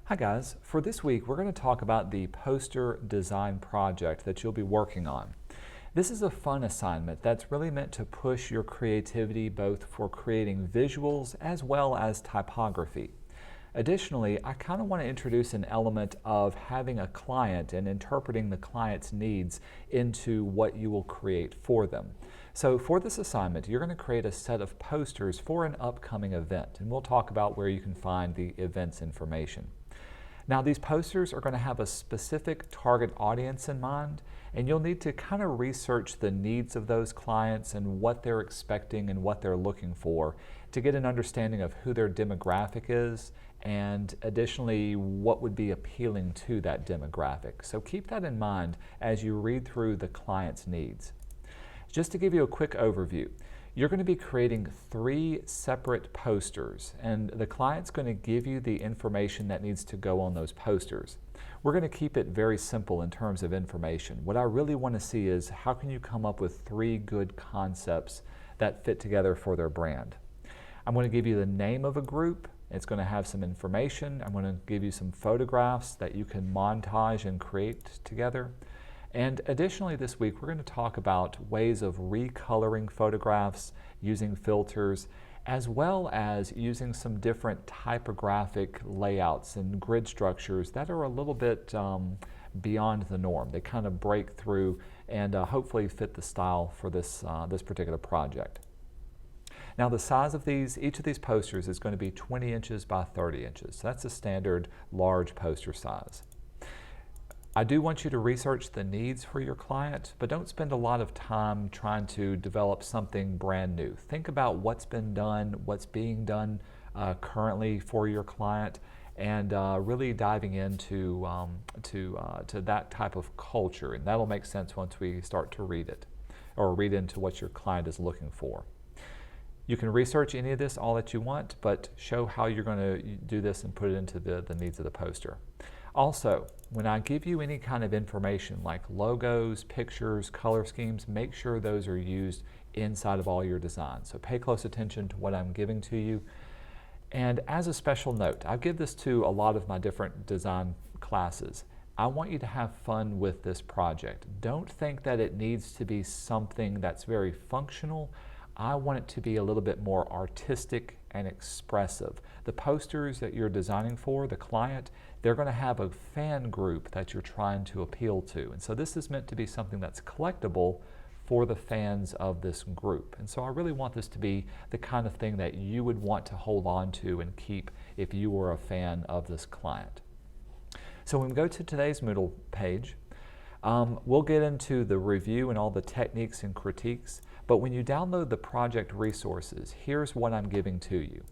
Hi guys, for this week we're going to talk about the poster design project that you'll be working on. This is a fun assignment that's really meant to push your creativity both for creating visuals as well as typography. Additionally, I kind of want to introduce an element of having a client and interpreting the client's needs into what you will create for them. So for this assignment, you're going to create a set of posters for an upcoming event, and we'll talk about where you can find the event's information. Now, these posters are going to have a specific target audience in mind, and you'll need to kind of research the needs of those clients and what they're expecting and what they're looking for to get an understanding of who their demographic is and additionally what would be appealing to that demographic. So keep that in mind as you read through the client's needs. Just to give you a quick overview, you're going to be creating 3 separate posters, and the client's going to give you the information that needs to go on those posters. We're going to keep it very simple in terms of information. What I really want to see is how can you come up with 3 good concepts that fit together for their brand. I'm going to give you the name of a group. It's going to have some information. I'm going to give you some photographs that you can montage and create together. And additionally this week we're going to talk about ways of recoloring photographs using filters as well as using some different typographic layouts and grid structures that are a little bit beyond the norm. They kind of break through and hopefully fit the style for this particular project. Now the size of each of these posters is going to be 20 inches by 30 inches. So that's a standard large poster size. I do want you to research the needs for your client, but don't spend a lot of time trying to develop something brand new. Think about what's been done, what's being done currently for your client, and really diving into to that type of culture. And that'll make sense once we start to read it, or read into what your client is looking for. You can research any of this all that you want, but show how you're going to do this and put it into the needs of the poster. Also, when I give you any kind of information like logos, pictures, color schemes, make sure those are used inside of all your designs. So pay close attention to what I'm giving to you. And as a special note, I give this to a lot of my different design classes. I want you to have fun with this project. Don't think that it needs to be something that's very functional. I want it to be a little bit more artistic and expressive. The posters that you're designing for the client, they're going to have a fan group that you're trying to appeal to. And so this is meant to be something that's collectible for the fans of this group. And so I really want this to be the kind of thing that you would want to hold on to and keep if you were a fan of this client. So when we go to today's Moodle page, we'll get into the review and all the techniques and critiques. But when you download the project resources, here's what I'm giving to you.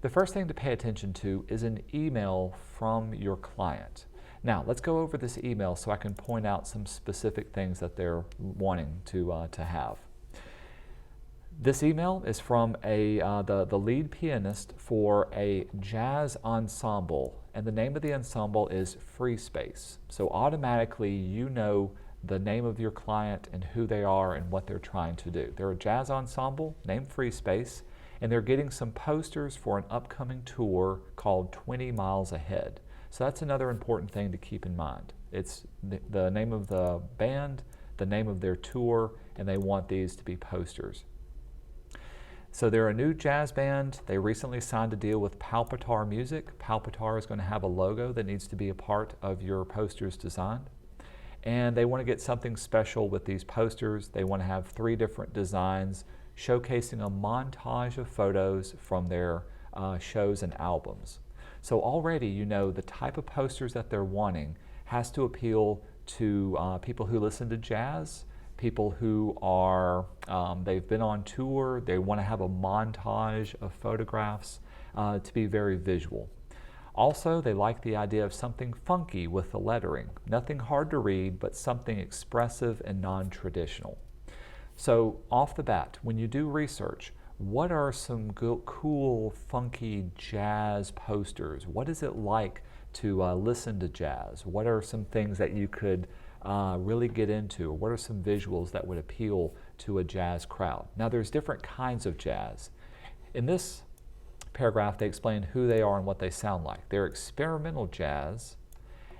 The first thing to pay attention to is an email from your client. Now, let's go over this email so I can point out some specific things that they're wanting to have. This email is from the lead pianist for a jazz ensemble, and the name of the ensemble is Free Space. So automatically you know the name of your client and who they are and what they're trying to do. They're a jazz ensemble named Free Space, and they're getting some posters for an upcoming tour called 20 Miles Ahead. So that's another important thing to keep in mind. It's the name of the band, the name of their tour, and they want these to be posters. So they're a new jazz band. They recently signed a deal with Palpitar Music. Palpitar is going to have a logo that needs to be a part of your posters design. And they want to get something special with these posters. They want to have 3 different designs showcasing a montage of photos from their shows and albums. So already you know the type of posters that they're wanting has to appeal to people who listen to jazz, people who are, they've been on tour, they want to have a montage of photographs to be very visual. Also, they like the idea of something funky with the lettering. Nothing hard to read, but something expressive and non-traditional. So off the bat, when you do research, what are some cool, funky jazz posters? What is it like to listen to jazz? What are some things that you could really get into? What are some visuals that would appeal to a jazz crowd? Now there's different kinds of jazz. In this paragraph, they explain who they are and what they sound like. They're experimental jazz,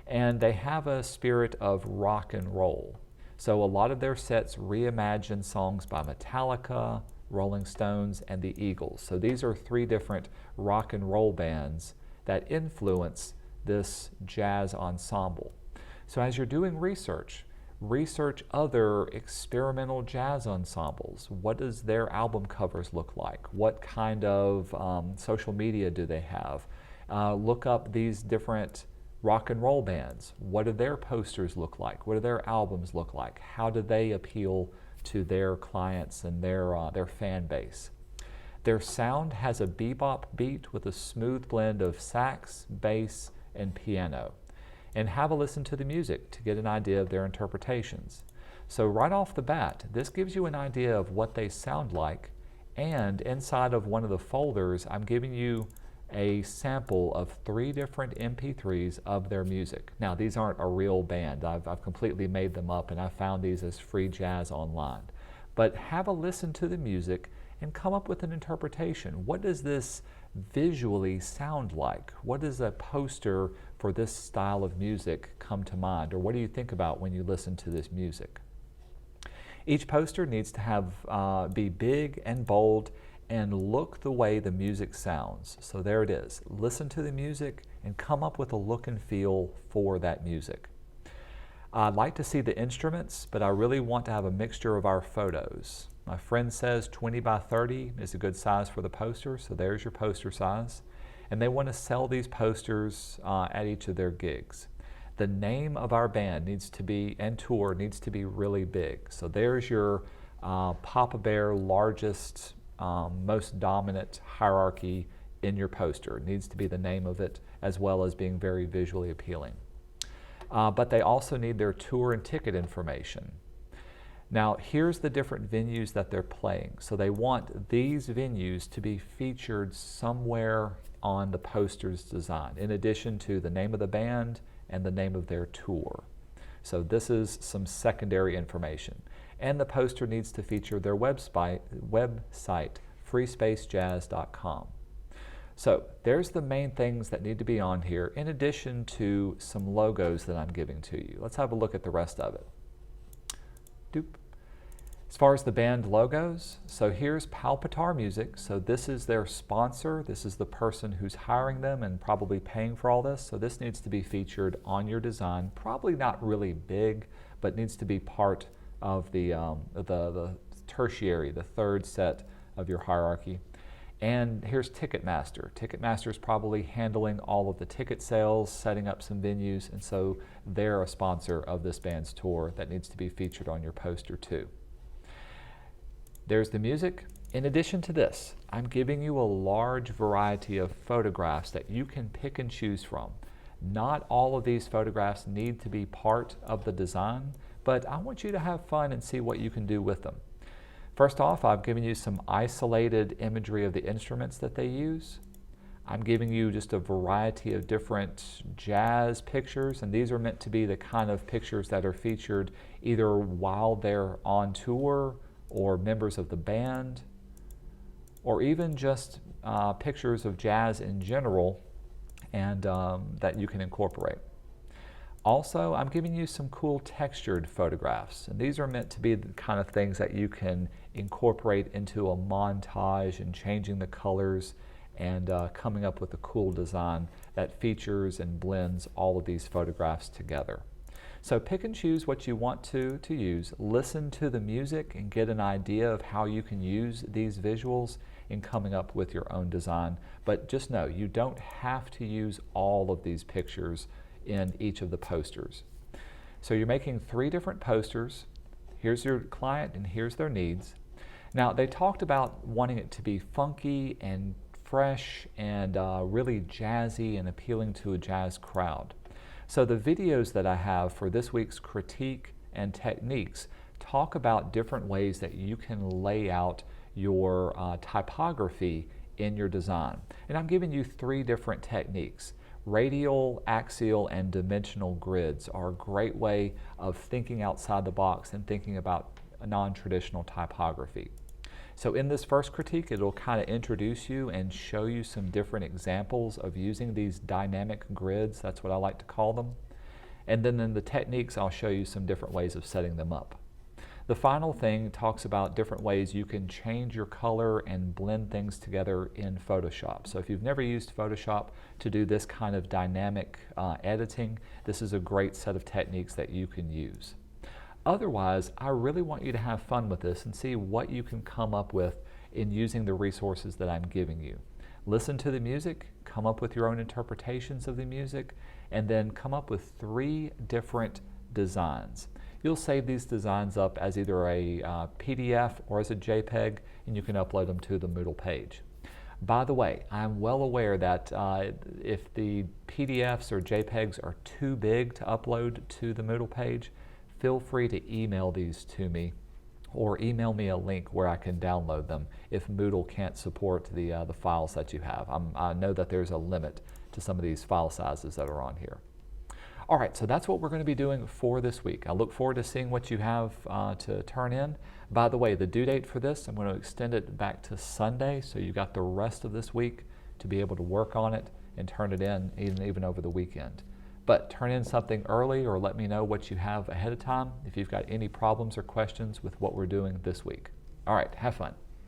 and they have a spirit of rock and roll. So a lot of their sets reimagine songs by Metallica, Rolling Stones, and the Eagles. So these are three different rock and roll bands that influence this jazz ensemble. So as you're doing research, research other experimental jazz ensembles. What does their album covers look like? What kind of social media do they have? Look up these different rock and roll bands. What do their posters look like? What do their albums look like? How do they appeal to their clients and their fan base? Their sound has a bebop beat with a smooth blend of sax, bass, and piano. And have a listen to the music to get an idea of their interpretations. So right off the bat, this gives you an idea of what they sound like, and inside of one of the folders, I'm giving you a sample of 3 different MP3s of their music. Now, these aren't a real band. I've completely made them up, and I found these as free jazz online. But have a listen to the music and come up with an interpretation. What does this visually sound like? What does a poster for this style of music come to mind? Or what do you think about when you listen to this music? Each poster needs to have be big and bold and look the way the music sounds. So there it is. Listen to the music and come up with a look and feel for that music. I'd like to see the instruments, but I really want to have a mixture of our photos. My friend says 20 by 30 is a good size for the poster, so there's your poster size. And they want to sell these posters at each of their gigs. The name of our band needs to be, and tour needs to be really big. So there's your Papa Bear largest, most dominant hierarchy in your poster. It needs to be the name of it, as well as being very visually appealing. But they also need their tour and ticket information. Now, here's the different venues that they're playing. So they want these venues to be featured somewhere on the poster's design, in addition to the name of the band and the name of their tour. So this is some secondary information. And the poster needs to feature their website, freespacejazz.com. So there's the main things that need to be on here, in addition to some logos that I'm giving to you. Let's have a look at the rest of it. Doop. As far as the band logos, so here's Palpitar Music. So this is their sponsor. This is the person who's hiring them and probably paying for all this. So this needs to be featured on your design. Probably not really big, but needs to be part of the tertiary, the third set of your hierarchy. And here's Ticketmaster. Ticketmaster is probably handling all of the ticket sales, setting up some venues, and so they're a sponsor of this band's tour that needs to be featured on your poster too. There's the music. In addition to this, I'm giving you a large variety of photographs that you can pick and choose from. Not all of these photographs need to be part of the design, but I want you to have fun and see what you can do with them. First off, I've given you some isolated imagery of the instruments that they use. I'm giving you just a variety of different jazz pictures, and these are meant to be the kind of pictures that are featured either while they're on tour or members of the band, or even just pictures of jazz in general and that you can incorporate. Also, I'm giving you some cool textured photographs, and these are meant to be the kind of things that you can incorporate into a montage and changing the colors and coming up with a cool design that features and blends all of these photographs together. So pick and choose what you want to use. Listen to the music and get an idea of how you can use these visuals in coming up with your own design. But just know, you don't have to use all of these pictures in each of the posters. So you're making 3 different posters. Here's your client and here's their needs. Now, they talked about wanting it to be funky and fresh and really jazzy and appealing to a jazz crowd. So the videos that I have for this week's critique and techniques talk about different ways that you can lay out your typography in your design. And I'm giving you 3 different techniques. Radial, axial, and dimensional grids are a great way of thinking outside the box and thinking about a non-traditional typography. So in this first critique, it'll kind of introduce you and show you some different examples of using these dynamic grids. That's what I like to call them. And then in the techniques, I'll show you some different ways of setting them up. The final thing talks about different ways you can change your color and blend things together in Photoshop. So if you've never used Photoshop to do this kind of dynamic editing, this is a great set of techniques that you can use. Otherwise, I really want you to have fun with this and see what you can come up with in using the resources that I'm giving you. Listen to the music, come up with your own interpretations of the music, and then come up with 3 different designs. You'll save these designs up as either a PDF or as a JPEG, and you can upload them to the Moodle page. By the way, I'm well aware that if the PDFs or JPEGs are too big to upload to the Moodle page, feel free to email these to me or email me a link where I can download them if Moodle can't support the files that you have. I know that there's a limit to some of these file sizes that are on here. All right, so that's what we're going to be doing for this week. I look forward to seeing what you have to turn in. By the way, the due date for this, I'm going to extend it back to Sunday, so you've got the rest of this week to be able to work on it and turn it in even over the weekend. But turn in something early or let me know what you have ahead of time if you've got any problems or questions with what we're doing this week. All right, have fun.